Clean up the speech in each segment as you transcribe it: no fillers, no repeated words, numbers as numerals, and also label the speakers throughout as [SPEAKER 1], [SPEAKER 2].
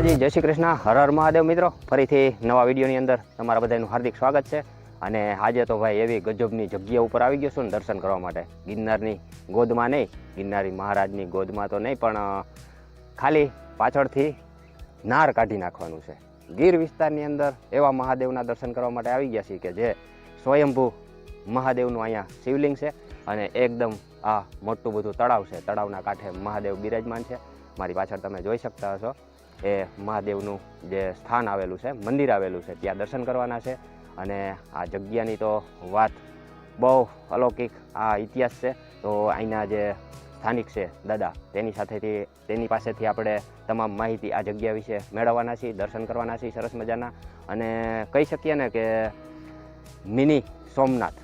[SPEAKER 1] માતાજી, જય શ્રી કૃષ્ણ, હર હર મહાદેવ. મિત્રો, ફરીથી નવા વિડીયોની અંદર તમારા બધાનું હાર્દિક સ્વાગત છે. અને આજે તો ભાઈ એવી ગજબની જગ્યા ઉપર આવી ગયો છું ને દર્શન કરવા માટે. ગિરનારની ગોદમાં નહીં, ગિરનારી મહારાજની ગોદમાં તો નહીં, પણ ખાલી પાછળથી નાર કાઢી નાખવાનું છે. ગીર વિસ્તારની અંદર એવા મહાદેવના દર્શન કરવા માટે આવી ગયા છીએ કે જે સ્વયંભૂ મહાદેવનું અહીંયા શિવલિંગ છે અને એકદમ આ મોટું બધું તળાવ છે. તળાવના કાંઠે મહાદેવ બિરાજમાન છે. મારી પાછળ તમે જોઈ શકતા હશો એ મહાદેવનું જે સ્થાન આવેલું છે, મંદિર આવેલું છે, ત્યાં દર્શન કરવાના છે. અને આ જગ્યાની તો વાત બહુ અલૌકિક આ ઇતિહાસ છે. તો અહીંના જે સ્થાનિક છે દાદા, તેની પાસેથી આપણે તમામ માહિતી આ જગ્યા વિશે મેળવવાના છીએ, દર્શન કરવાના છીએ સરસ મજાના. અને કહી શકીએ ને કે મિની સોમનાથ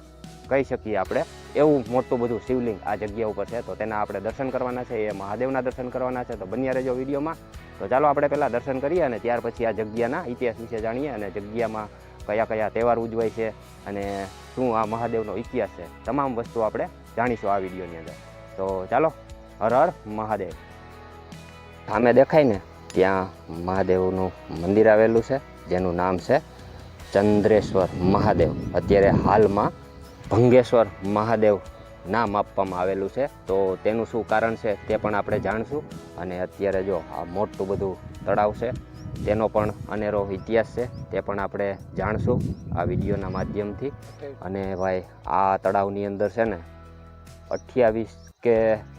[SPEAKER 1] કહી શકીએ આપણે, એવું મોટું બધું શિવલિંગ આ જગ્યા ઉપર છે. તો તેના આપણે દર્શન કરવાના છે, એ મહાદેવના દર્શન કરવાના છે. તો બન્યા રહેજો વિડીયોમાં. તો ચાલો આપણે પહેલાં દર્શન કરીએ અને ત્યાર પછી આ જગ્યાના ઇતિહાસ વિશે જાણીએ અને જગ્યામાં કયા કયા તહેવાર ઉજવાય છે અને શું આ મહાદેવનો ઇતિહાસ છે, તમામ વસ્તુ આપણે જાણીશું આ વિડીયોની અંદર. તો ચાલો, હર હર મહાદેવ. સામે દેખાય ને ત્યાં મહાદેવનું મંદિર આવેલું છે જેનું નામ છે ચંદ્રેશ્વર મહાદેવ. અત્યારે હાલમાં ભંગેશ્વર મહાદેવ નામ આપવામાં આવેલું છે. તો તેનું શું કારણ છે તે પણ આપણે જાણશું. અને અત્યારે જો આ મોટું બધું તળાવ છે તેનો પણ અનેરો ઇતિહાસ છે, તે પણ આપણે જાણશું આ વિડીયોના માધ્યમથી. અને ભાઈ આ તળાવની અંદર છે ને 28 કે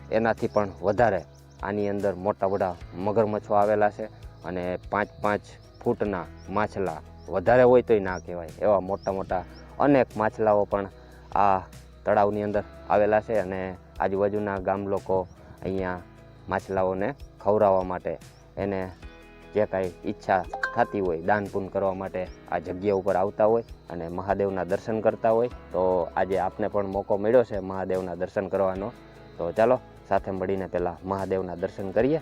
[SPEAKER 1] એનાથી પણ વધારે આની અંદર મોટા મોટા મગરમચ્છો આવેલા છે. અને 5-5 ફૂટના માછલા, વધારે હોય તોય ના કહેવાય એવા મોટા મોટા અનેક માછલાઓ પણ આ તળાવની અંદર આવેલા છે. અને આજુબાજુના ગામ લોકો અહીંયા માછલાઓને ખવડાવવા માટે, એને જે કાંઈ ઈચ્છા થતી હોય દાન પુણ્ય કરવા માટે આ જગ્યા ઉપર આવતા હોય અને મહાદેવના દર્શન કરતા હોય. તો આજે આપને પણ મોકો મળ્યો છે મહાદેવના દર્શન કરવાનો. તો ચાલો સાથે મળીને પહેલાં મહાદેવના દર્શન કરીએ.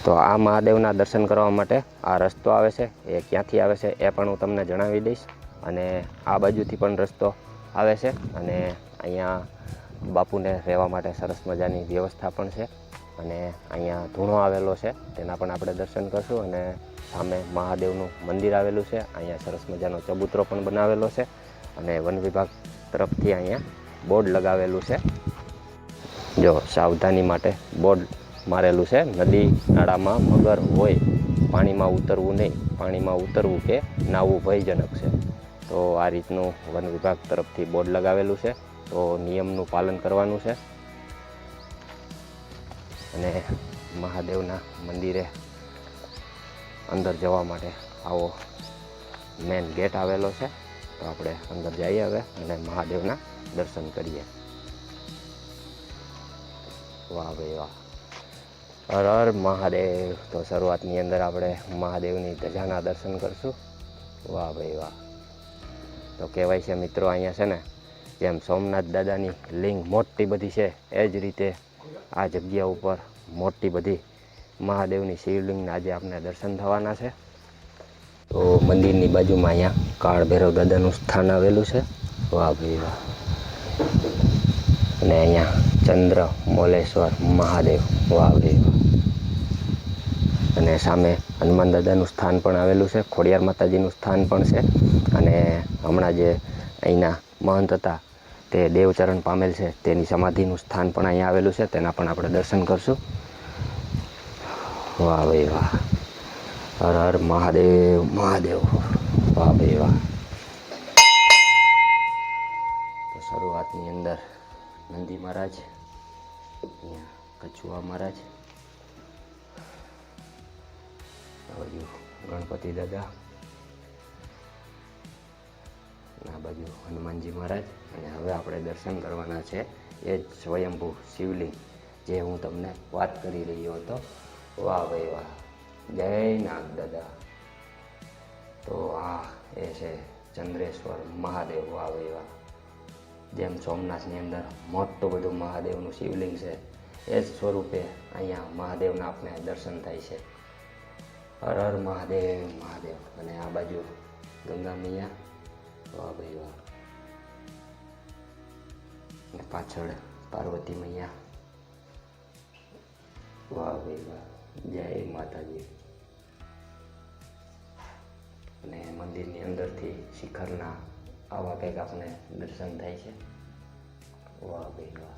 [SPEAKER 1] તો આ મહાદેવના દર્શન કરવા માટે આ રસ્તો આવે છે, એ ક્યાંથી આવે છે એ પણ હું તમને જણાવી દઈશ. અને આ બાજુથી પણ રસ્તો આવે છે. અને અહીંયા બાપુને રહેવા માટે સરસ મજાની વ્યવસ્થા પણ છે. અને અહીંયા ધૂણો આવેલો છે, તેના પણ આપણે દર્શન કરશું. અને સામે મહાદેવનું મંદિર આવેલું છે. અહીંયા સરસ મજાનો ચબૂતરો પણ બનાવેલો છે. અને વન વિભાગ તરફથી અહીંયા બોર્ડ લગાવેલું છે, જો સાવધાની માટે બોર્ડ મારેલું છે. નદી નાળામાં મગર હોય, પાણીમાં ઉતરવું નહીં, પાણીમાં ઉતરવું કે નાહવું ભયજનક છે. તો આ રીતનું વન વિભાગ તરફથી બોર્ડ લગાવેલું છે. તો નિયમનું પાલન કરવાનું છે. અને મહાદેવના મંદિરે અંદર જવા માટે આવો મેન ગેટ આવેલો છે. તો આપણે અંદર જઈએ હવે અને મહાદેવના દર્શન કરીએ. વાહ ભાઈ વાહ, હર હર મહાદેવ. તો શરૂઆતની અંદર આપણે મહાદેવની ધજાના દર્શન કરશું. વાહ ભાઈ વાહ. તો કહેવાય છે મિત્રો, અહીંયા છે ને જેમ સોમનાથ દાદાની લિંગ મોટી બધી છે, એ જ રીતે આ જગ્યા ઉપર મોટી બધી મહાદેવની શિવલિંગના આજે આપણે દર્શન થવાના છે. તો મંદિરની બાજુમાં અહીંયા કાળ ભૈરવ દાદાનું સ્થાન આવેલું છે. વાહ ભાઈ વાહ. અને અહીંયા ચંદ્ર મોલેશ્વર મહાદેવ. વાહ ભાઈ વાહ. અને સામે હનુમાન દાદાનું સ્થાન પણ આવેલું છે, ખોડિયાર માતાજીનું સ્થાન પણ છે. અને હમણાં જે અહીંના મહંત હતા તે દેવચરણ પામેલ છે, તેની સમાધિનું સ્થાન પણ અહીંયા આવેલું છે, તેના પણ આપણે દર્શન કરશું. વાહ ભાઈ વાહ, હર હર મહાદેવ મહાદેવ. વાહ ભાઈ વાહ. તો શરૂઆતની અંદર નંદી મહારાજ, અહીંયા કછુઆ મહારાજ, આ બાજુ ગણપતિ દાદા, આ બાજુ હનુમાનજી મહારાજ. અને હવે આપણે દર્શન કરવાના છે એ જ સ્વયંભૂ શિવલિંગ જે હું તમને વાત કરી રહ્યો હતો. વાહ ભાઈ વાહ, જય નાગ દાદા. તો આ એ છે ચંદ્રેશ્વર મહાદેવ. વાહ ભાઈ વાહ. જેમ સોમનાથની અંદર મોટું બધું મહાદેવનું શિવલિંગ છે, એ જ સ્વરૂપે અહીંયા મહાદેવના આપણે દર્શન થાય છે. હર હર મહાદેવ મહાદેવ. અને આ બાજુ ગંગા મૈયા. વાહ ભાઈ વાહ. અને પાછળ પાર્વતી મૈયા. વાહ ભાઈ વાહ. જય માતાજી. અને મંદિરની અંદરથી શિખરના આવા કંઈક આપણે દર્શન થાય છે. વાહ ભાઈ વાહ.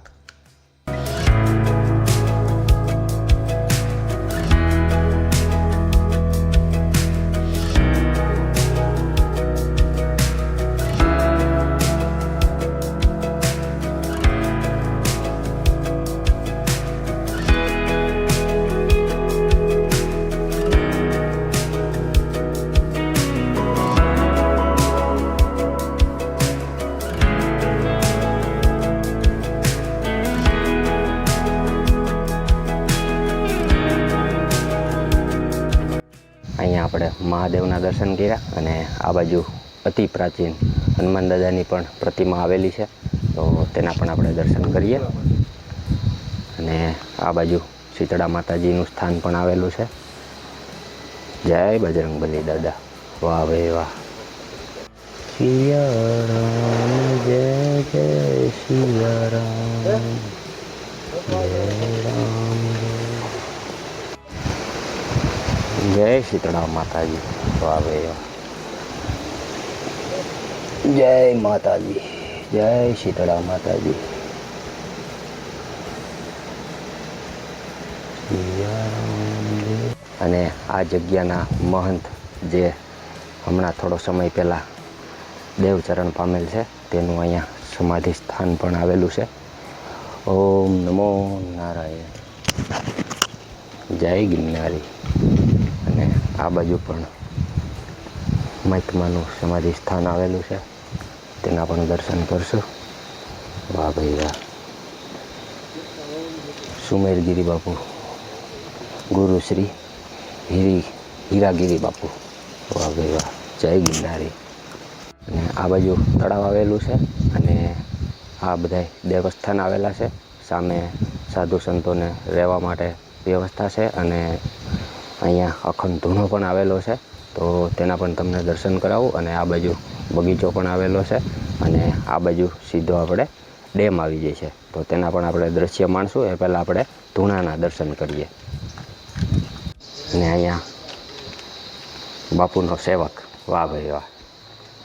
[SPEAKER 1] અહીંયા આપણે મહાદેવના દર્શન કર્યા અને આ બાજુ અતિ પ્રાચીન હનુમાન દાદાની પણ પ્રતિમા આવેલી છે, તો તેના પણ આપણે દર્શન કરીએ. અને આ બાજુ શીતળા માતાજીનું સ્થાન પણ આવેલું છે. જય બજરંગબલી દાદા. વાહ ભાઈ વાહ. સિયારામ જય જય સિયારામ જય રામ જય શીતળા માતાજી. વાહ ભાઈ વાહ. જય માતાજી. જય શીતળા માતાજી. અને આ જગ્યાના મહંત જે હમણાં થોડો સમય પહેલાં દેવચરણ પામેલ છે, તેનું અહીંયા સમાધિ સ્થાન પણ આવેલું છે. ઓમ નમો નારાયણ. જય ગિરનારી. અને આ બાજુ પણ મહાત્માનું સમાધિ સ્થાન આવેલું છે, તેના પણ દર્શન કરશું. વાહ ભાઈ વાહ. સુમેરગીરી બાપુ, ગુરુ શ્રી હીરાગીરી બાપુ. વાહ ભાઈ વાહ. જય ગિરનારી. અને આ બાજુ તળાવ આવેલું છે અને આ બધા દેવસ્થાન આવેલા છે. સામે સાધુ સંતોને રહેવા માટે વ્યવસ્થા છે અને અહીંયા અખંડ ધૂણો પણ આવેલો છે, તો તેના પણ તમને દર્શન કરાવું. અને આ બાજુ બગીચો પણ આવેલો છે અને આ બાજુ સીધો આપણે ડેમ આવી જાય છે, તો તેના પણ આપણે દ્રશ્ય માણશું. એ પહેલાં આપણે ધૂણાના દર્શન કરીએ. અને અહીંયા બાપુનો સેવક. વાહ ભાઈ વાહ.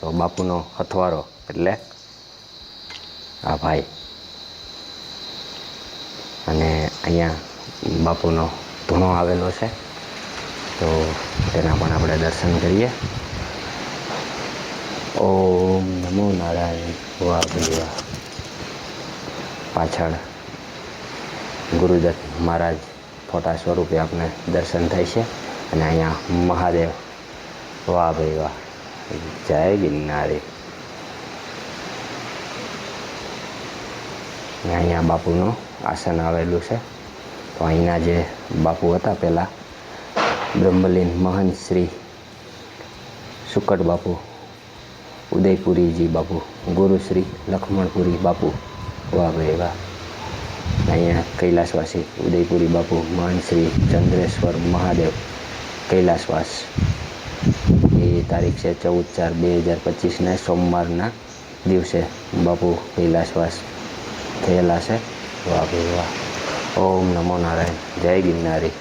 [SPEAKER 1] તો બાપુનો હથવારો એટલે આ ભાઈ. અને અહીંયા બાપુનો ધૂણો આવેલો છે, તો તેના પણ આપણે દર્શન કરીએ. ઓમ નમો નારાયણ. વાહ ભાઈ વાહ. પાછળ ગુરુદત્ત મહારાજ ફોટા સ્વરૂપે આપણે દર્શન થાય છે. અને અહીંયા મહાદેવ. વાહ ભાઈ વાહ. જય ગિરનારી. અને અહીંયા બાપુનું આસન આવેલું છે, તો અહીંના જે બાપુ હતા પહેલાં બ્રહ્મલીન મહંત શ્રી સુકટ બાપુ, ઉદયપુરીજી બાપુ, ગુરુ શ્રી લક્ષ્મણપુરી બાપુ. વાહ ભાઈ વાહ. અહીંયા કૈલાસવાસી ઉદયપુરી બાપુ મહંત શ્રી ચંદ્રેશ્વર મહાદેવ કૈલાસવાસ. એ તારીખ છે 14/4/2025 સોમવારના દિવસે બાપુ કૈલાસવાસ થયેલા છે. વાહ ભાઈ વાહ. ઓમ નમો નારાયણ. જય ગિરનારી.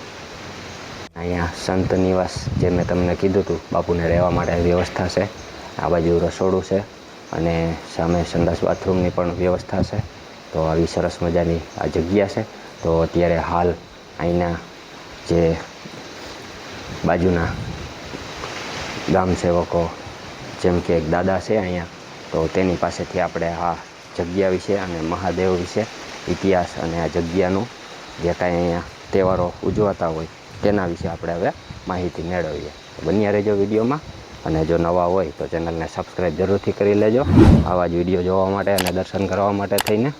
[SPEAKER 1] અહીંયા સંત નિવાસ, જે મેં તમને કીધું હતું, બાપુને રહેવા માટે વ્યવસ્થા છે. આ બાજુ રસોડું છે અને સામે સંડાસ બાથરૂમની પણ વ્યવસ્થા છે. તો આવી સરસ મજાની આ જગ્યા છે. તો અત્યારે હાલ અહીંના જે બાજુના ગામ સેવકો, જેમ કે એક દાદા છે અહીંયા, તો તેની પાસેથી આપણે આ જગ્યા વિશે અને મહાદેવ વિશે ઇતિહાસ અને આ જગ્યાનું જે કાંઈ અહીંયા તહેવારો ઉજવાતા હોય તેના વિશે આપણે હવે માહિતી મેળવીએ. બન્યા રહેજો વિડીયોમાં. અને જો નવા હોય તો ચેનલને સબસ્ક્રાઈબ જરૂરથી કરી લેજો, આવા જ વિડીયો જોવા માટે અને દર્શન કરવા માટે થઈને.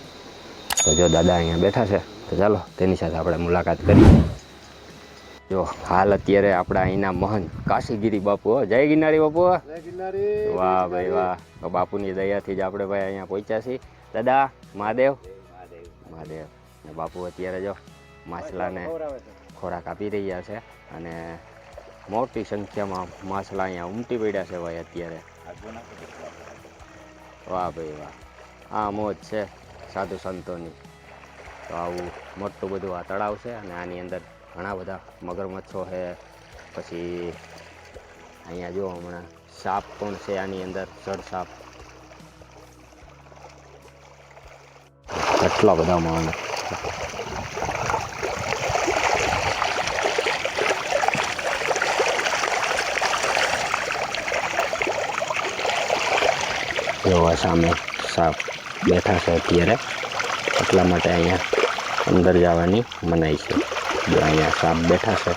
[SPEAKER 1] તો જો દાદા અહીંયા બેઠા છે, તો ચાલો તેની સાથે આપણે મુલાકાત કરીએ. જો હાલ અત્યારે આપણા અહીંના મહંત કાશીગીરી બાપુ. જય ગિરનારી બાપુ. વાહ ભાઈ વાહ. તો બાપુની દયાથી જ આપણે ભાઈ અહીંયા પહોંચ્યા છીએ. દાદા મહાદેવ. મહાદેવ. ને બાપુ અત્યારે જો માછલાને ખોરાક આપી રહ્યા છે અને મોટી સંખ્યામાં માછલા અહીંયા ઉમટી પડ્યા છે ભાઈ અત્યારે. વાહ ભાઈ વાહ. આ મોજ છે સાધુ સંતોની. તો આવું મોટું બધું આ તળાવ છે અને આની અંદર ઘણા બધા મગરમચ્છો છે. પછી અહીંયા જો હમણાં સાપ પણ છે આની અંદર, જળ સાપ. કેટલા બધા માણસ. જોવા સામે સાપ બેઠા છે અત્યારે, એટલા માટે અહીંયા અંદર જવાની મનાઈ છે. જો અહીંયા સાપ બેઠા છે.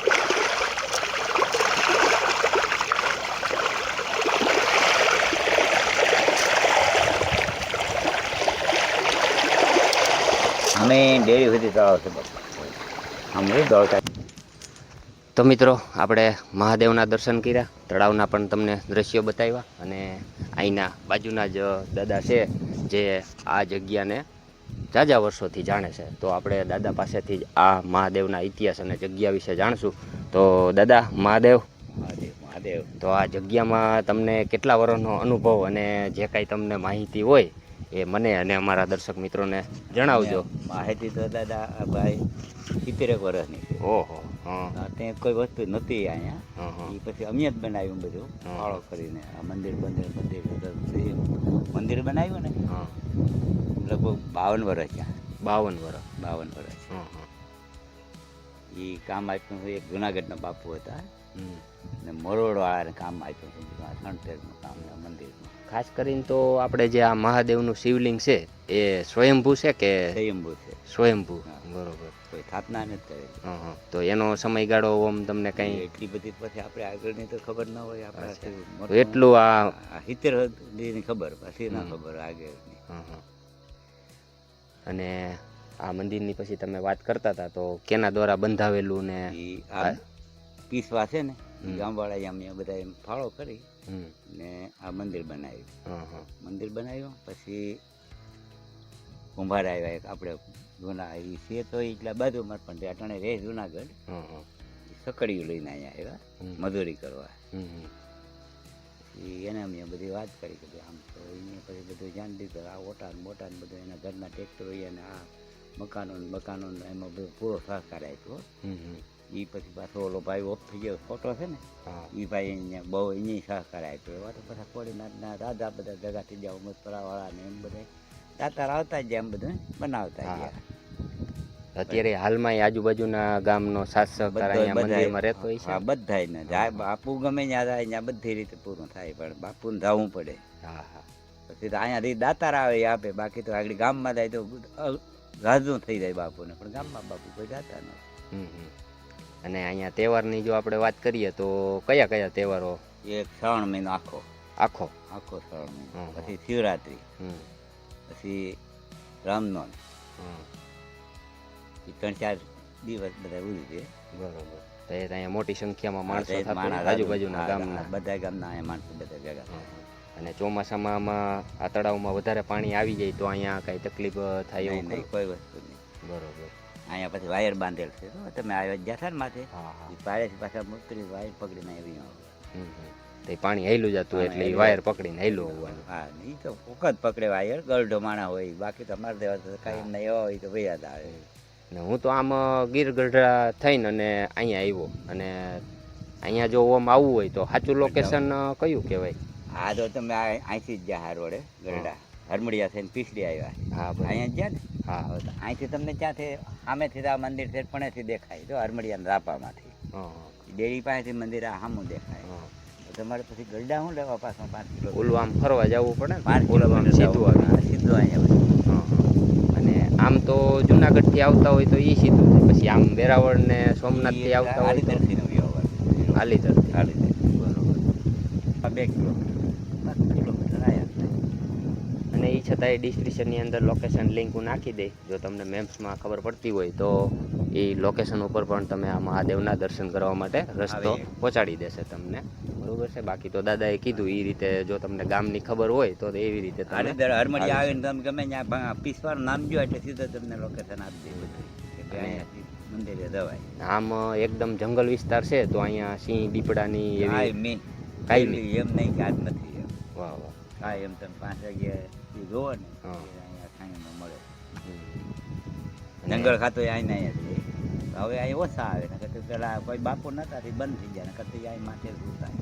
[SPEAKER 2] અમે ડેરી સુધી તળાવ છે અમે દોડતા.
[SPEAKER 1] તો મિત્રો આપણે મહાદેવના દર્શન કર્યા, તળાવના પણ તમને દ્રશ્યો બતાવ્યા, અને અહીંના બાજુના જ દાદા છે જે આ જગ્યાને ઝાઝા વર્ષોથી જાણે છે. તો આપણે દાદા પાસેથી જ આ મહાદેવના ઇતિહાસ અને જગ્યા વિશે જાણશું. તો દાદા મહાદેવ,
[SPEAKER 2] મહાદેવ
[SPEAKER 1] તો આ જગ્યામાં તમને કેટલા વર્ષનો અનુભવ અને જે કાંઈ તમને માહિતી હોય એ મને અને અમારા દર્શક મિત્રોને જણાવજો.
[SPEAKER 2] માહિતી તો દાદા ભાઈ 70 વર્ષની છે.
[SPEAKER 1] ઓહો. હા.
[SPEAKER 2] ત્યાં કોઈ વસ્તુ નહોતી અહીંયા.
[SPEAKER 1] હા.
[SPEAKER 2] એ પછી અમે જ બનાવ્યું બધું ફાળો કરીને. આ મંદિર બનાવ્યું ને
[SPEAKER 1] હા.
[SPEAKER 2] લગભગ 52 વર્ષ ત્યાં.
[SPEAKER 1] 52 વર્ષ.
[SPEAKER 2] 52 વર્ષ.
[SPEAKER 1] હા.
[SPEAKER 2] એ કામ આપ્યું એક જુનાગઢના બાપુ હતા ને મરોડવાળાને કામ આપ્યું હતું. 76નું કામ મંદિરનું.
[SPEAKER 1] ખાસ કરીને તો આપણે જે આ મહાદેવનું શિવલિંગ છે એ સ્વયંભૂ છે કે
[SPEAKER 2] સ્વયંભૂ છે.
[SPEAKER 1] સ્વયંભૂ?
[SPEAKER 2] હા.
[SPEAKER 1] બરોબર.
[SPEAKER 2] કોઈ સ્થાપના નથી કરી.
[SPEAKER 1] હા. તો એનો સમયગાળો ઓમ તમને કંઈ
[SPEAKER 2] એટલી બધી પછી આપણે આગળની તો ખબર ન હોય
[SPEAKER 1] તો
[SPEAKER 2] આપણે.
[SPEAKER 1] એટલું આ
[SPEAKER 2] 70 ની ખબર, પછી ના ખબર આગળની.
[SPEAKER 1] હા. અને આ મંદિરની પછી તમે વાત કરતા હતા તો કેના દ્વારા બંધાવેલું ને
[SPEAKER 2] ઈ આ પીસવા છે ને ગામવાળા અમે બધા એમ ફાળો કરી ને આ મંદિર બનાવ્યું. મંદિર બનાવ્યું પછી કુંભાર આવ્યા એક આપણે જૂના એ છે તો એટલા બાજુમાં પણ તે અટાણે રહે જુનાગઢ. સકડીયું લઈને અહીંયા આવ્યા મજૂરી કરવા. એને અમે બધી વાત કરી કે આમ તો એને પછી બધું ધ્યાન દીધું. આ ઓટા મોટા ને બધું એના ઘરના ટ્રેક્ટર હોય અને આ મકાનો એમાં બધો પૂરો સહકાર આપ્યો. એ પછી પાછો ઓલો ભાઈ ઓફ થઈ ગયો ફોટો છે ને, એ ભાઈ અહીંયા બહુ એની સહકાર આપ્યો. એવા તો બધા કોડીનાથના દાદા બધા ભેગા થઈ ગયા, ઉમરપરાવાળા ને એમ બધા દાતાર આવતા જ એમ બધું બનાવતા ગયા.
[SPEAKER 1] અત્યારે હાલમાં આજુબાજુના ગામનો સાથ સહકાર અહીંયા મંદિરમાં રહેતો હોય છે.
[SPEAKER 2] હા, બધાય ને જાય બાપુ ગમે ત્યાં જાય ત્યાં બધી રીતે પૂરું થાય, પણ બાપુને જવું પડે.
[SPEAKER 1] હા.
[SPEAKER 2] પછી તો અહીંયાથી દાતાર આવે એ આપે, બાકી તો આગળ ગામમાં જાય તો ગાજું થઈ જાય બાપુને, પણ ગામમાં બાપુ કોઈ જાતા નથી.
[SPEAKER 1] અને અહીંયા તહેવારની જો આપણે વાત કરીએ તો કયા કયા તહેવારો?
[SPEAKER 2] એક શ્રાવણ મહિનો આખો શ્રાવણ મહિનો, પછી શિવરાત્રી, પછી રામનવમી, 3-4 દિવસ બધા ઉજવે.
[SPEAKER 1] બરોબર. તો એ અહીંયા મોટી સંખ્યામાં માણસો આજુબાજુના ગામના
[SPEAKER 2] બધા ગામના અહીંયા માણસો બધા ભેગા થાય.
[SPEAKER 1] અને ચોમાસામાં આમાં આ તળાવમાં વધારે પાણી આવી જાય તો અહીંયા કઈ તકલીફ થાય એવું
[SPEAKER 2] નહીં, કોઈ વસ્તુ નહીં.
[SPEAKER 1] બરોબર.
[SPEAKER 2] અહીંયા પછી વાયર બાંધેલ છે. તમે આવ્યા જતા ને માથે પાડેથી પાછા મુકરી વાયર પકડીને આવી
[SPEAKER 1] તો પાણી હેલું જતું એટલે વાયર પકડીને હેલું આવવાનું.
[SPEAKER 2] હા, એ તો વખત પકડે વાયર, ગરઢો માણા હોય, બાકી તો મારી દેવા તો કાંઈ એમને એવા હોય તો ભૈયા જ આવે.
[SPEAKER 1] ને હું તો આમ ગીર ગઢડા થઈને અને અહીંયા આવ્યો, અને અહીંયા જો ઓમ આવવું હોય તો સાચું લોકેશન કયું કહેવાય?
[SPEAKER 2] આ તો તમે અહીંથી જ જ્યાં રોડે ગરડા હરમડિયા થઈને પીસડી આવ્યા.
[SPEAKER 1] હા,
[SPEAKER 2] અહીંયા જ્યાં ને.
[SPEAKER 1] હા.
[SPEAKER 2] અહીંથી તમને ત્યાંથી સામેથી આ મંદિર છે પણેથી દેખાય, જો હરમડિયાના રાપામાંથી ડેરી પાસેથી મંદિર આ સામું દેખાય. તમારે પછી ગરડા શું લેવા પાછો 5 કિલોમીટર
[SPEAKER 1] ઓલું આમ ફરવા જવું પડે ને?
[SPEAKER 2] 5 કિલોમીટર
[SPEAKER 1] સીધું આવે.
[SPEAKER 2] સીધું અહીંયા.
[SPEAKER 1] અને આમ તો જુનાગઢથી આવતા હોય તો એ સીધું છે, પછી આમ વેરાવળ ને સોમનાથથી આવતા હોય તો હાલીદર. બરોબર.
[SPEAKER 2] 2 કિલોમીટર આવ્યા.
[SPEAKER 1] અને એ છતાંય ડિસ્ક્રિપ્શનની અંદર લોકેશન લિંક હું નાખી દઈ, જો તમને મેપ્સમાં ખબર પડતી હોય તો એ લોકેશન ઉપર પણ તમે આ મહાદેવના દર્શન કરવા માટે રસ્તો પહોંચાડી દેશે તમને. બરોબર છે. બાકી તો દાદાએ કીધું એ રીતે જો તમને ગામની ખબર હોય તો એવી રીતે
[SPEAKER 2] હરમડિયા આવીને તમે ગમે ત્યાં પીસવાનું નામ જો એટલે સીધો તમને લોકેશન આપી દે મંદિરે જવાય.
[SPEAKER 1] આમ એકદમ જંગલ વિસ્તાર છે તો અહીંયા સિંહ દીપડાની એવી
[SPEAKER 2] કાંઈ એમ નહીં કે આજ નથી એમ.
[SPEAKER 1] વાહ વાહ.
[SPEAKER 2] કાંઈ એમ તમે 5 વાગ્યે જોવો ને અહીંયા ખાઈને મળે. જંગલ ખાતો અહીંયા હવે અહીં ઓછા આવે નકર તો પેલા કોઈ બાપુ નતા તે બંધ થઈ ગયા નકર તો અહીં માથે જ ઉતાય.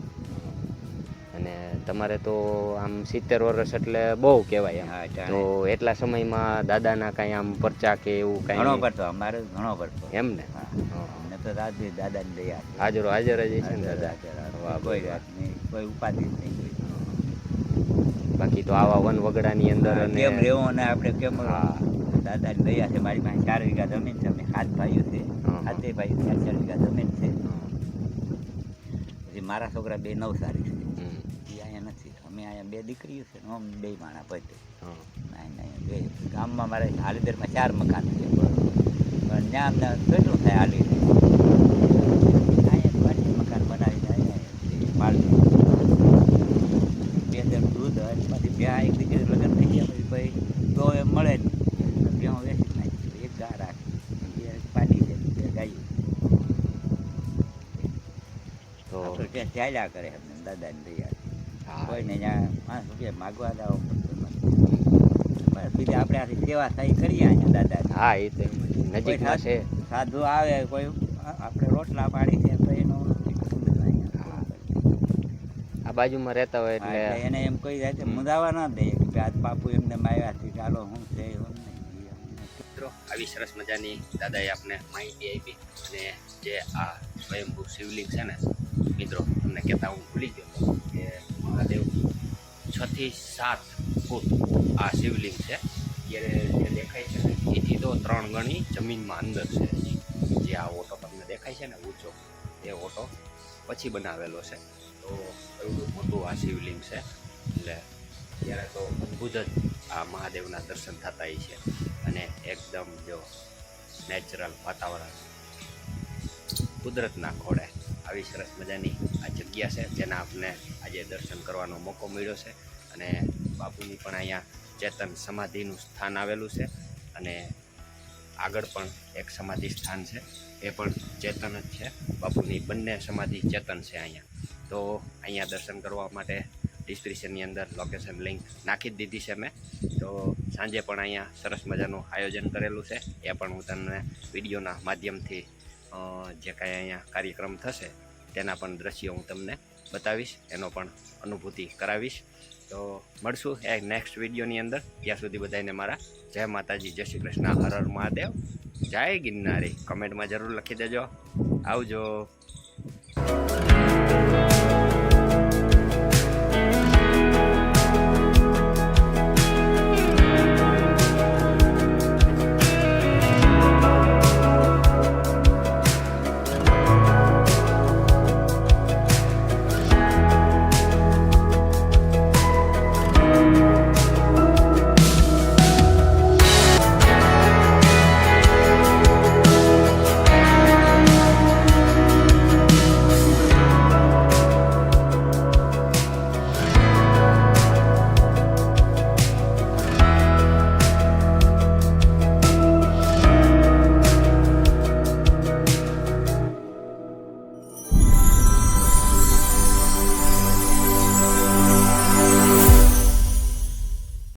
[SPEAKER 1] અને તમારે તો આમ 70 વર્ષ એટલે બહુ કહેવાય એમ.
[SPEAKER 2] હા, જાણે.
[SPEAKER 1] તો એટલા સમયમાં દાદાના કાંઈ આમ પરચા કે એવું
[SPEAKER 2] ઘણો
[SPEAKER 1] કાંઈ
[SPEAKER 2] પડતો અમારે ઘણો પડતો.
[SPEAKER 1] એમ ને?
[SPEAKER 2] હા.
[SPEAKER 1] હા.
[SPEAKER 2] અમને તો દાદાની દયા છે.
[SPEAKER 1] હાજરો હાજર જ છે ને દાદા? વાહ,
[SPEAKER 2] કોઈ
[SPEAKER 1] વાહ.
[SPEAKER 2] વાત નહીં, કોઈ ઉપાધિ જ નહીં કોઈ.
[SPEAKER 1] બાકી તો આવા વન વગડાની અંદર
[SPEAKER 2] હા,
[SPEAKER 1] અને
[SPEAKER 2] કેમ રહેવું અને આપણે કેમ
[SPEAKER 1] હા.
[SPEAKER 2] દાદાની દયા છે. મારી પાસે 4 વીઘા જમીન છે. અમે 7 ભાઈઓ છે.
[SPEAKER 1] હા.
[SPEAKER 2] 7 ભાઈ 4 વીઘા જમીન છે. પછી મારા છોકરા 2 નવસારી છે.
[SPEAKER 1] હમ.
[SPEAKER 2] એ અહીંયા નથી. અમે અહીંયા 2 દીકરીઓ છે ને અમે 2 માણા પતે.
[SPEAKER 1] હા.
[SPEAKER 2] નહીં ગામમાં મારે હાલીદરમાં 4 મકાન છે પણ ત્યાં અમને કેટલું થાય હાલી અહીંયા પાછી મકાન બનાવીને અહીંયા પાડું 2 જણ દૂધ અને પછી ત્યાં એક દીકરી લગ્ન થઈ ગયા પછી ભાઈ તો એમ મળે જ નહીં ત્યાં વેચી જ નાખી. એક ગા રાખી એ પાડી છે 2 ગાયું
[SPEAKER 1] તો
[SPEAKER 2] આપણે ત્યાં ચાલ્યા કરે એમને દાદાની દયા.
[SPEAKER 1] હા.
[SPEAKER 2] કોઈને ત્યાં 5 રૂપિયા માગવા જાવ બીજા આપણે આથી સેવા થઈ કરીએ અહીંયા દાદા.
[SPEAKER 1] હા, એ તો એમ જ. નજીકમાં છે.
[SPEAKER 2] સાધુ આવે કોઈ આપણે રોટલા પાડી છે તો એનો
[SPEAKER 1] આ બાજુમાં રહેતા હોય એટલે
[SPEAKER 2] એને એમ કોઈ જાય મુદાવા ના દે કે આજ બાપુ એમને માર્યા છે ચાલો હું છે હું નહીં.
[SPEAKER 1] મિત્રો આવી સરસ મજાની દાદાએ આપને માહિતી આપી અને જે આ સ્વયંભૂ શિવલિંગ છે ને મિત્રો તમને કહેતા હું ભૂલી ગયો કે મહાદેવ 6 થી 7 ફૂટ આ શિવલિંગ છે. જ્યારે જે દેખાય છે ને એથી તો 3 ગણી જમીનમાં અંદર છે. જે આ ઓટો તમને દેખાય છે ને ઊંચો એ ઓટો પછી બનાવેલો છે. તો એવડું મોટું આ શિવલિંગ છે એટલે ત્યારે તો અદ્ભુત જ આ મહાદેવના દર્શન થતા છે અને એકદમ જો નેચરલ વાતાવરણ કુદરતના ખોળે આવી સરસ મજાની આ જગ્યા છે જેના આપને આજે દર્શન કરવાનો મોકો મળ્યો છે. અને બાપુની પણ અહીંયા ચેતન સમાધિનું સ્થાન આવેલું છે અને આગળ પણ એક સમાધિ સ્થાન છે એ પણ ચેતન જ છે. બાપુની બંને સમાધિ ચેતન છે અહીંયા. તો અહીંયા દર્શન કરવા માટે ડિસ્ક્રિપ્શનની અંદર લોકેશન લિંક નાખી જ દીધી છે મેં. તો સાંજે પણ અહીંયા સરસ મજાનું આયોજન કરેલું છે એ પણ હું તમને વિડીયોના માધ્યમથી જે કાંઈ અહીંયા કાર્યક્રમ થશે તેના પણ દ્રશ્યો હું તમને બતાવીશ, એનો પણ અનુભૂતિ કરાવીશ. તો મળશું એક નેક્સ્ટ વિડીયોની અંદર. ત્યાં સુધી બધાને મારા જય માતાજી, જય શ્રી કૃષ્ણ, હર હર મહાદેવ, જય ગિરનારી. કમેન્ટમાં જરૂર લખી દેજો. આવજો.